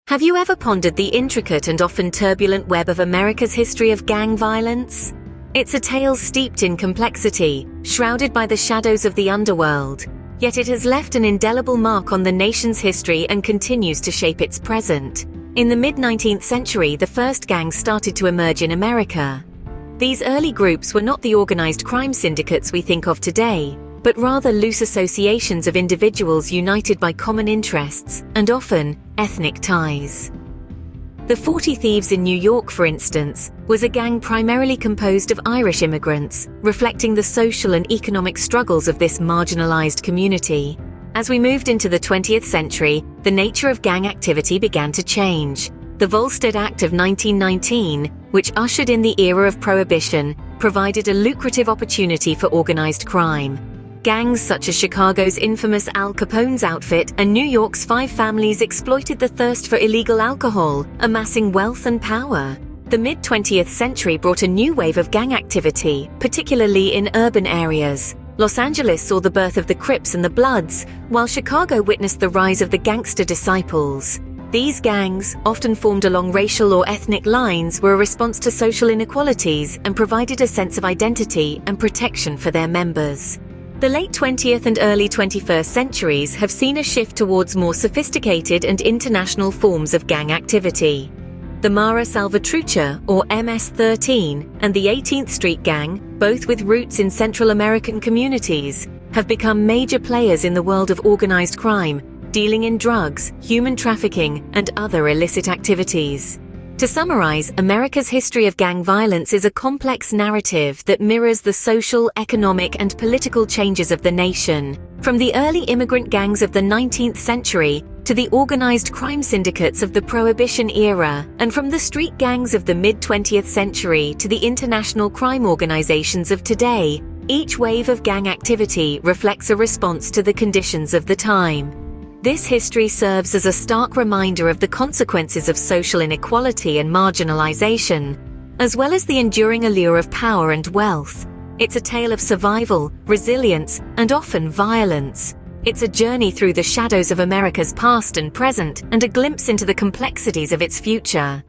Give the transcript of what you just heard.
Have you ever pondered the intricate and often turbulent web of America's history of gang violence? It's a tale steeped in complexity, shrouded by the shadows of the underworld, yet it has left an indelible mark on the nation's history and continues to shape its present. In the mid-19th century, the first gangs started to emerge in America. These early groups were not the organized crime syndicates we think of today, but rather loose associations of individuals united by common interests and often ethnic ties. The 40 Thieves in New York, for instance, was a gang primarily composed of Irish immigrants, reflecting the social and economic struggles of this marginalized community. As we moved into the 20th century, the nature of gang activity began to change. The Volstead Act of 1919, which ushered in the era of Prohibition, provided a lucrative opportunity for organized crime. Gangs such as Chicago's infamous Al Capone's outfit and New York's Five Families exploited the thirst for illegal alcohol, amassing wealth and power. The mid-20th century brought a new wave of gang activity, particularly in urban areas. Los Angeles saw the birth of the Crips and the Bloods, while Chicago witnessed the rise of the Gangster Disciples. These gangs, often formed along racial or ethnic lines, were a response to social inequalities and provided a sense of identity and protection for their members. The late 20th and early 21st centuries have seen a shift towards more sophisticated and international forms of gang activity. The Mara Salvatrucha, or MS-13, and the 18th Street Gang, both with roots in Central American communities, have become major players in the world of organized crime, dealing in drugs, human trafficking, and other illicit activities. To summarize, America's history of gang violence is a complex narrative that mirrors the social, economic, and political changes of the nation. From the early immigrant gangs of the 19th century to the organized crime syndicates of the Prohibition era, and from the street gangs of the mid-20th century to the international crime organizations of today, each wave of gang activity reflects a response to the conditions of the time. This history serves as a stark reminder of the consequences of social inequality and marginalization, as well as the enduring allure of power and wealth. It's a tale of survival, resilience, and often violence. It's a journey through the shadows of America's past and present, and a glimpse into the complexities of its future.